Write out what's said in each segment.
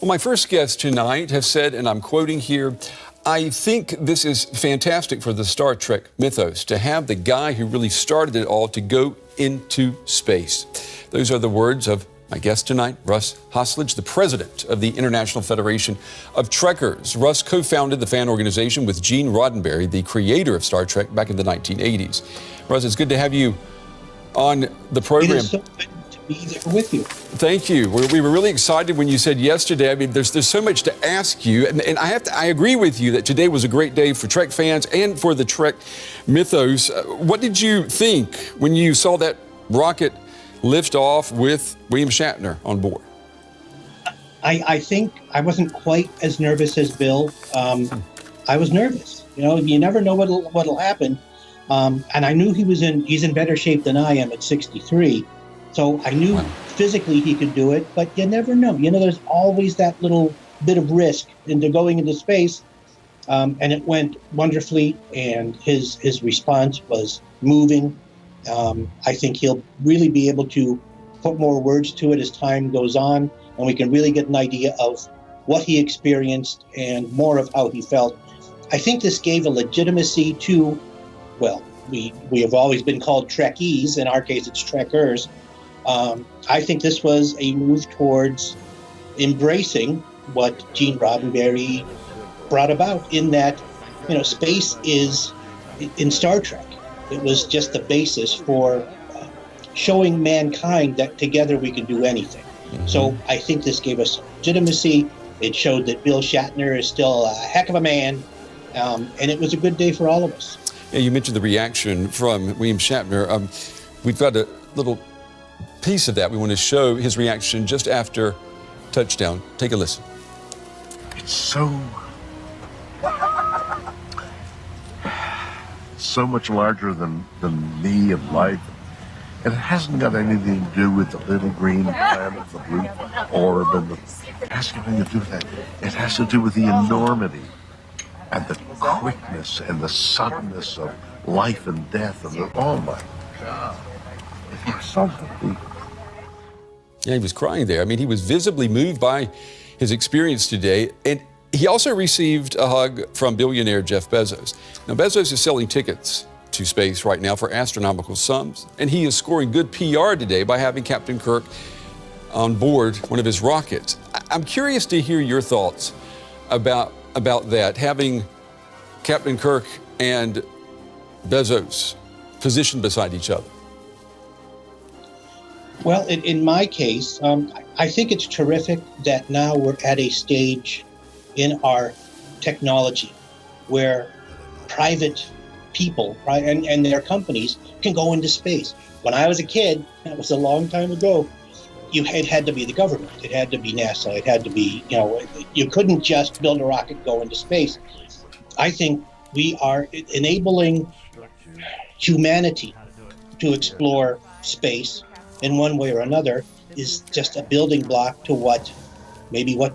Well, my first guests tonight have said, and I'm quoting here, I think this is fantastic for the Star Trek mythos to have the guy who really started it all to go into space. Those are the words of my guest tonight, Russ Haslage, the president of the International Federation of Trekkers. Russ co-founded the fan organization with Gene Roddenberry, the creator of Star Trek, back in the 1980s. Russ, it's good to have you on the program. It is so good to be there with you. Thank you. We were really excited when you said yesterday. I mean, there's so much to ask you, and I agree with you that today was a great day for Trek fans and for the Trek mythos. What did you think when you saw that rocket lift off with William Shatner on board? I think I wasn't quite as nervous as Bill. I was nervous. You know, you never know what'll happen. And I knew he's in better shape than I am at 63. So I knew physically he could do it, but you never know. You know, there's always that little bit of risk into going into space. And it went wonderfully, and his response was moving. I think he'll really be able to put more words to it as time goes on, and we can really get an idea of what he experienced and more of how he felt. I think this gave a legitimacy to, well, we have always been called Trekkies. In our case, it's Trekkers. I think this was a move towards embracing what Gene Roddenberry brought about, in that, you know, space is, in Star Trek, it was just the basis for showing mankind that together we can do anything. Mm-hmm. So I think this gave us legitimacy. It showed that Bill Shatner is still a heck of a man, and it was a good day for all of us. Yeah, you mentioned the reaction from William Shatner. We've got a little piece of that. We want to show his reaction just after touchdown. Take a listen. It's so much larger than me and life. And it hasn't got anything to do with the little green planet, the blue orb, and it has nothing to do with that. It has to do with the enormity and the quickness and the suddenness of life and death. And oh my God, it was something. Yeah, he was crying there. I mean, he was visibly moved by his experience today. And he also received a hug from billionaire Jeff Bezos. Now, Bezos is selling tickets to space right now for astronomical sums, and he is scoring good PR today by having Captain Kirk on board one of his rockets. I'm curious to hear your thoughts about that, having Captain Kirk and Bezos positioned beside each other. Well, in my case, I think it's terrific that now we're at a stage in our technology where private people and their companies can go into space. When I was a kid, that was a long time ago, it had to be the government. It had to be NASA. It had to be, you know, you couldn't just build a rocket, go into space. I think we are enabling humanity to explore space in one way or another is just a building block to what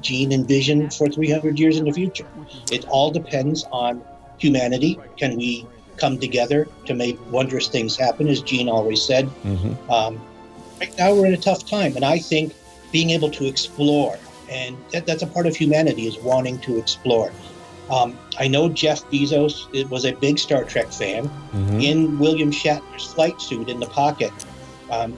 Gene envisioned for 300 years in the future. It all depends on humanity. Can we come together to make wondrous things happen, as Gene always said? Mm-hmm. Right now we're in a tough time, and I think being able to explore, and that's a part of humanity, is wanting to explore. I know Jeff Bezos was a big Star Trek fan. Mm-hmm. In William Shatner's flight suit in the pocket,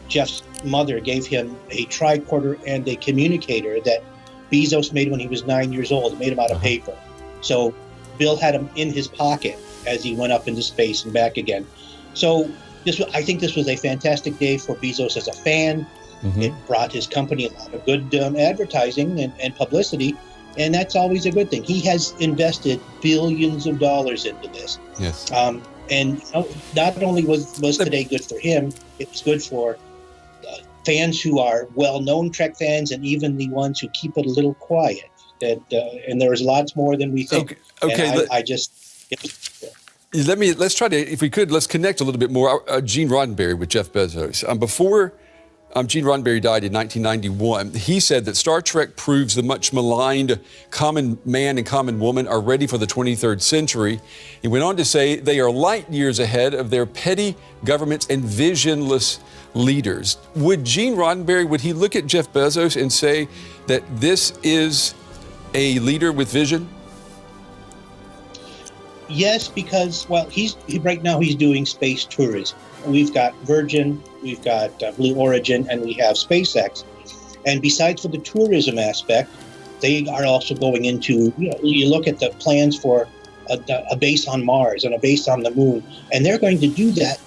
Jeff's mother gave him a tricorder and a communicator that Bezos made when he was 9 years old, made him out of paper. So Bill had him in his pocket as he went up into space and back again. So I think this was a fantastic day for Bezos as a fan. Mm-hmm. It brought his company a lot of good advertising and publicity, and that's always a good thing. He has invested billions of dollars into this. Yes. And you know, not only was today good for him, it was good for fans who are well-known Trek fans, and even the ones who keep it a little quiet. And there's lots more than we think. Okay. Let's try to, if we could, let's connect a little bit more. Gene Roddenberry with Jeff Bezos. Before Gene Roddenberry died in 1991, he said that Star Trek proves the much maligned common man and common woman are ready for the 23rd century. He went on to say they are light years ahead of their petty governments and visionless leaders. Would Gene Roddenberry, would he look at Jeff Bezos and say that this is a leader with vision? Yes, because, well, right now he's doing space tourism. We've got Virgin, we've got Blue Origin, and we have SpaceX. And besides for the tourism aspect, they are also going into, you look at the plans for a base on Mars and a base on the moon, and they're going to do that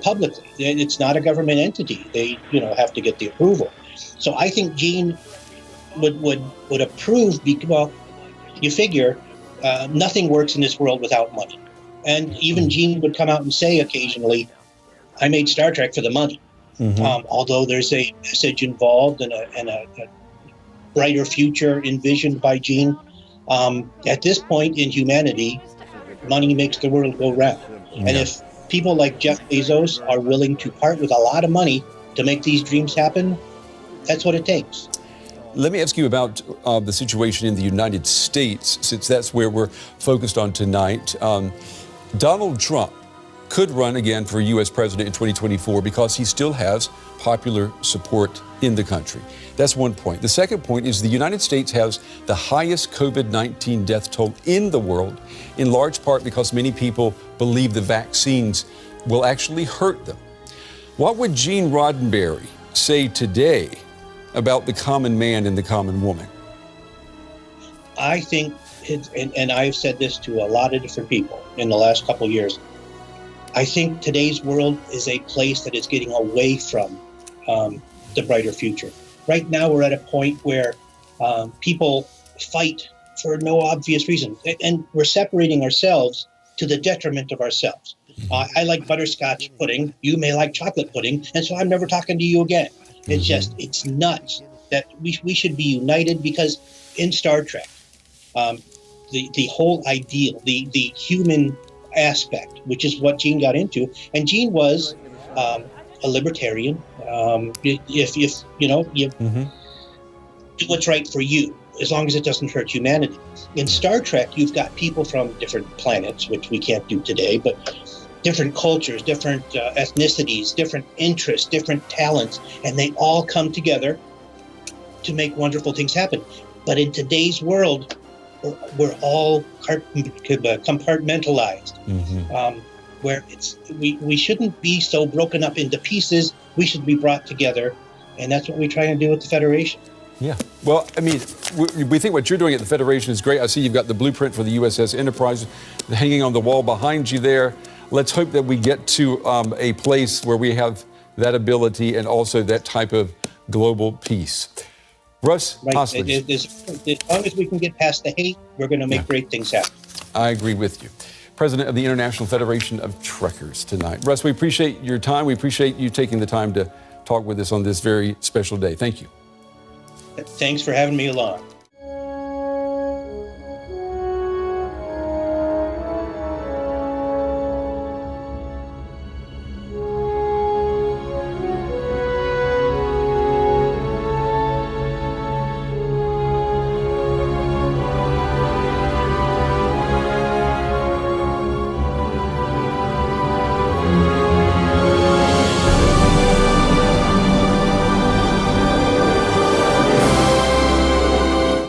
publicly. It's not a government entity. They, have to get the approval. So I think Gene would approve because, well, you figure nothing works in this world without money. And even Gene would come out and say occasionally, I made Star Trek for the money. Although there's a message involved and a brighter future envisioned by Gene, at this point in humanity, money makes the world go round. Yeah. And if people like Jeff Bezos are willing to part with a lot of money to make these dreams happen, that's what it takes. Let me ask you about the situation in the United States, since that's where we're focused on tonight. Donald Trump could run again for U.S. president in 2024 because he still has popular support in the country. That's one point. The second point is the United States has the highest COVID-19 death toll in the world, in large part because many people believe the vaccines will actually hurt them. What would Gene Roddenberry say today about the common man and the common woman? I think, and I've said this to a lot of different people in the last couple of years, I think today's world is a place that is getting away from the brighter future. Right now, we're at a point where people fight for no obvious reason, and we're separating ourselves to the detriment of ourselves. I like butterscotch pudding. You may like chocolate pudding, and so I'm never talking to you again. It's just, it's nuts that we should be united, because in Star Trek, the whole ideal, the human aspect, which is what Gene got into, and Gene was a libertarian. If you do what's right for you, as long as it doesn't hurt humanity. In Star Trek, you've got people from different planets, which we can't do today, but different cultures, different ethnicities, different interests, different talents, and they all come together to make wonderful things happen. But in today's world, we're all compartmentalized, where we shouldn't be so broken up into pieces. We should be brought together, and that's what we try and do with the Federation. Yeah. Well, I mean, we think what you're doing at the Federation is great. I see you've got the blueprint for the USS Enterprise hanging on the wall behind you there. Let's hope that we get to a place where we have that ability and also that type of global peace. Russ Haslage. As long as we can get past the hate, we're going to make great things happen. I agree with you. President of the International Federation of Trekkers tonight. Russ, we appreciate your time. We appreciate you taking the time to talk with us on this very special day. Thank you. Thanks for having me along.